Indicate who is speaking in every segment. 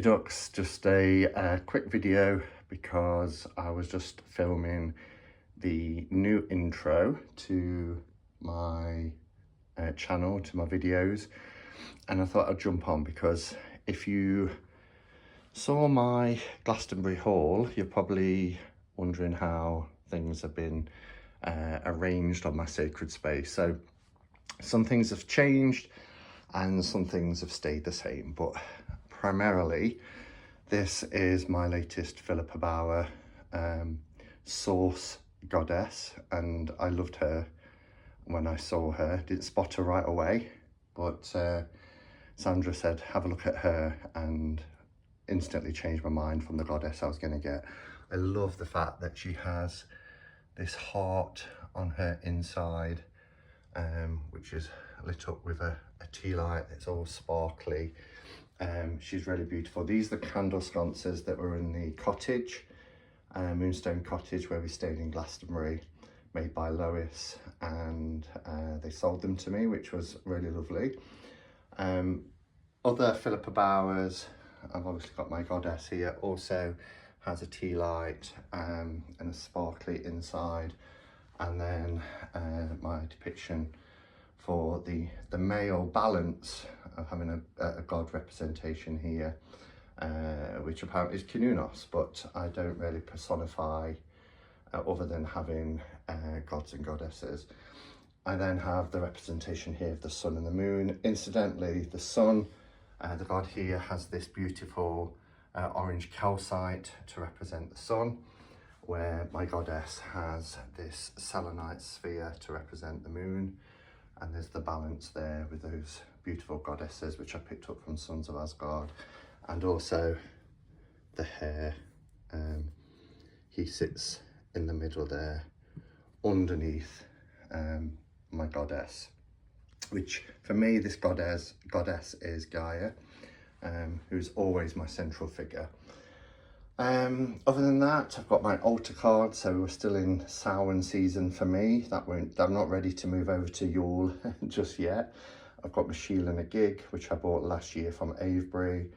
Speaker 1: ducks, just a quick video because I was just filming the new intro to my channel, to my videos, and I thought I'd jump on because if you saw my Glastonbury haul, you're probably wondering how things have been arranged on my sacred space. So some things have changed and some things have stayed the same, but primarily this is my latest Philippa Bower source goddess, and I loved her when I saw her. Didn't spot her right away, but Sandra said have a look at her and instantly changed my mind from the goddess I was going to get. I love the fact that she has this heart on her inside, which is lit up with a tea light that's all sparkly. She's really beautiful. These are the candle sconces that were in the cottage, Moonstone Cottage, where we stayed in Glastonbury, made by Lois, and they sold them to me, which was really lovely. Other Philippa Bowers, I've obviously got my goddess here, also has a tea light and a sparkly inside, and then my depiction for the male balance of having a god representation here, which apparently is Kinunos, but I don't really personify other than having gods and goddesses. I then have the representation here of the sun and the moon. Incidentally, the sun, the god here, has this beautiful orange calcite to represent the sun, where my goddess has this selenite sphere to represent the moon. And there's the balance there with those beautiful goddesses, which I picked up from Sons of Asgard. And also the hair. He sits in the middle there, underneath my goddess, which for me, this goddess is Gaia, who's always my central figure. Other than that, I've got my altar card, so we're still in Samhain season for me. I'm not ready to move over to Yule just yet. I've got my shield and a gig, which I bought last year from Avebury,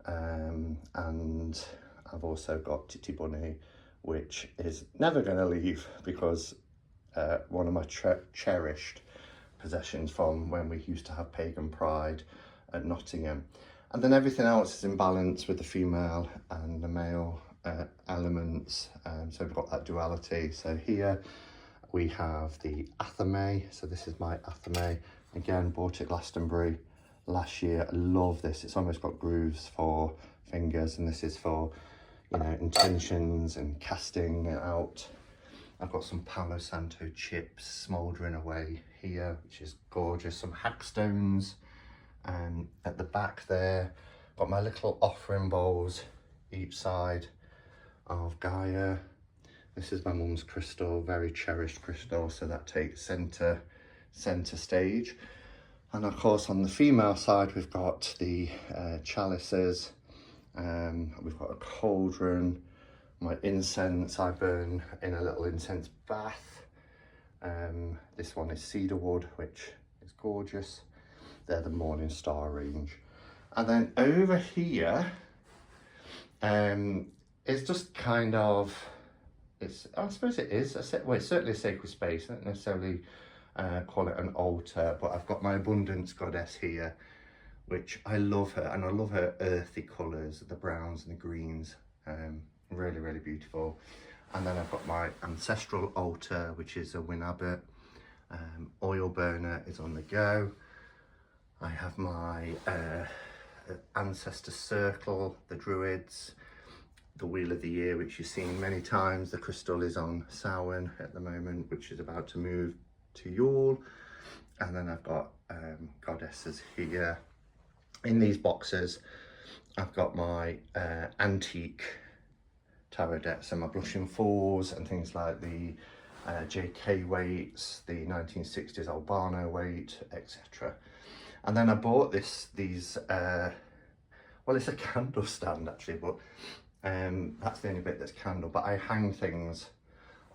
Speaker 1: and I've also got Titty Bunny, which is never going to leave because one of my cherished possessions from when we used to have Pagan Pride at Nottingham. And then everything else is in balance with the female and the male elements. So we've got that duality. So here we have the Athame. So this is my Athame. Again, bought at Glastonbury last year. I love this. It's almost got grooves for fingers, and this is for, you know, intentions and casting it out. I've got some Palo Santo chips smouldering away here, which is gorgeous. Some hackstones. At the back there, got my little offering bowls each side of Gaia. This is my mum's crystal, very cherished crystal, so that takes center stage. And of course on the female side we've got the chalices, we've got a cauldron, my incense I burn in a little incense bath. This one is cedar wood, which is gorgeous. They're the Morning Star range. And then over here, it's just kind of, I suppose it is, well, it's certainly a sacred space. I don't necessarily call it an altar, but I've got my abundance goddess here, which I love her, and I love her earthy colours, the browns and the greens, really, really beautiful. And then I've got my ancestral altar, which is a Win Abbot. Oil burner is on the go. I have my ancestor circle, the druids, the wheel of the year, which you've seen many times. The crystal is on Samhain at the moment, which is about to move to Yule. And then I've got goddesses here. In these boxes, I've got my antique tarot decks and my blushing fours and things like the JK weights, the 1960s Albano weight, etc. And then I bought these, well, it's a candle stand actually, but that's the only bit that's candle, but I hang things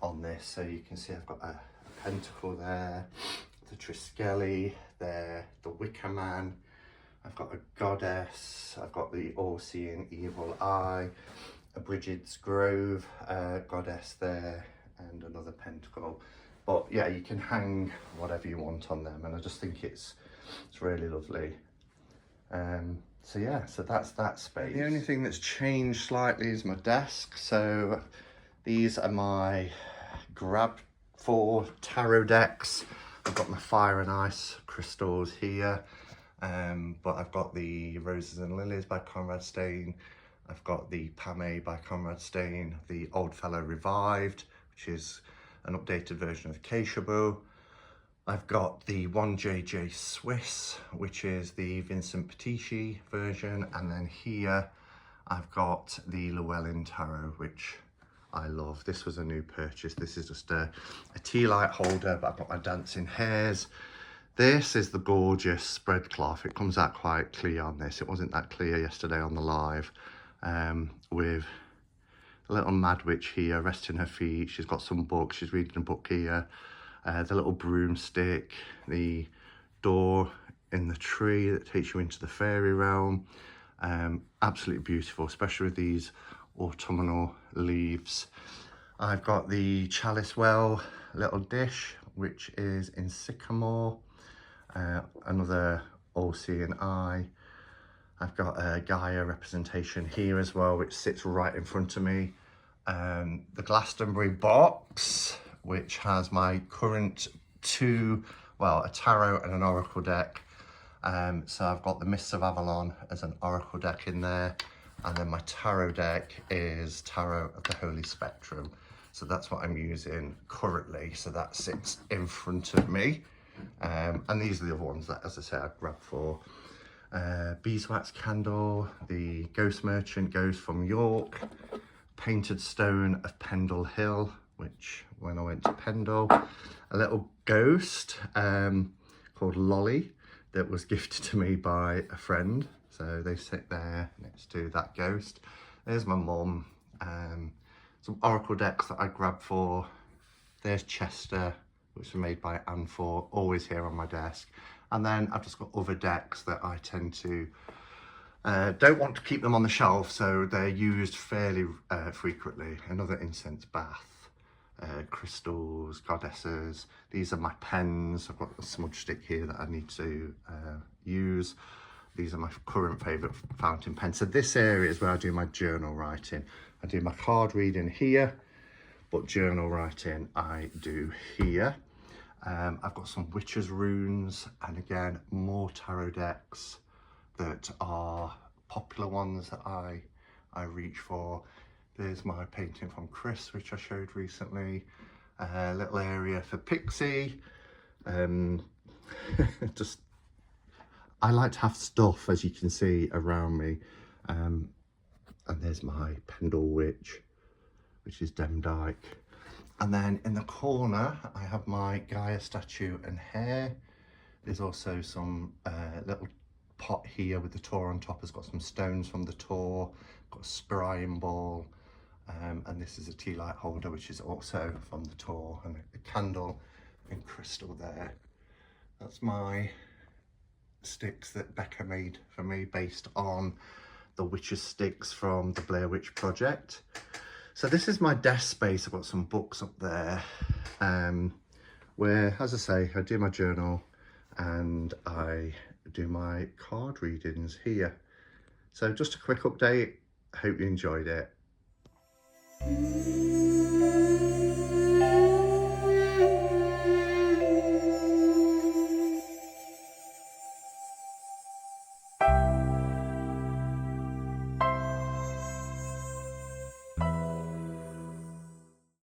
Speaker 1: on this. So you can see I've got a pentacle there, the Triskeli there, the Wicker Man, I've got a goddess, I've got the all-seeing evil eye, a Bridget's Grove goddess there, and another pentacle. But yeah, you can hang whatever you want on them, and I just think it's really lovely. So yeah, so that's that space. The only thing that's changed slightly is my desk. So these are my grab for tarot decks. I've got my fire and ice crystals here, but I've got the Roses and Lilies by Conrad Stein. I've got the Pame by Conrad Stein, the Old Fellow Revived, which is an updated version of Keishabu. I've got the 1JJ Swiss, which is the Vincent Petici version, and then here I've got the Llewellyn Tarot, which I love. This was a new purchase. This is just a tea light holder, but I've got my dancing hairs. This is the gorgeous spread cloth. It comes out quite clear on this. It wasn't that clear yesterday on the live, with a little mad witch here resting her feet. She's got some books. She's reading a book here. The little broomstick, the door in the tree that takes you into the fairy realm. Absolutely beautiful, especially with these autumnal leaves. I've got the chalice well little dish, which is in sycamore. Another all-seeing eye. I've got a Gaia representation here as well, which sits right in front of me. The Glastonbury box, which has my current a tarot and an oracle deck. So I've got the Mists of Avalon as an oracle deck in there, and then my tarot deck is Tarot of the Holy Spectrum. So that's what I'm using currently. So that sits in front of me. And these are the other ones that, as I say, I grabbed for. Beeswax candle, the Ghost Merchant Ghost from York, Painted Stone of Pendle Hill, which when I went to Pendle, a little ghost called Lolly that was gifted to me by a friend. So they sit there next to that ghost. There's my mum. Some oracle decks that I grabbed for. There's Chester, which were made by Anne Ford, always here on my desk. And then I've just got other decks that I tend to don't want to keep them on the shelf, so they're used fairly frequently. Another incense bath, crystals, goddesses. These are my pens. I've got a smudge stick here that I need to use. These are my current favourite fountain pens. So this area is where I do my journal writing. I do my card reading here, but journal writing I do here. I've got some witches runes, and again, more tarot decks that are popular ones that I reach for. There's my painting from Chris, which I showed recently. A little area for Pixie. Just, I like to have stuff, as you can see, around me. And there's my Pendle Witch, which is Demdike. And then in the corner, I have my Gaia statue and hair. There's also some little pot here with the Tor on top. Has got some stones from the Tor, got a scrying ball, and this is a tea light holder, which is also from the Tor, and a candle and crystal there. That's my sticks that Becca made for me based on the witches sticks from the Blair Witch Project. So this is my desk space. I've got some books up there, where, as I say, I do my journal and I do my card readings here. So just a quick update. Hope you enjoyed it.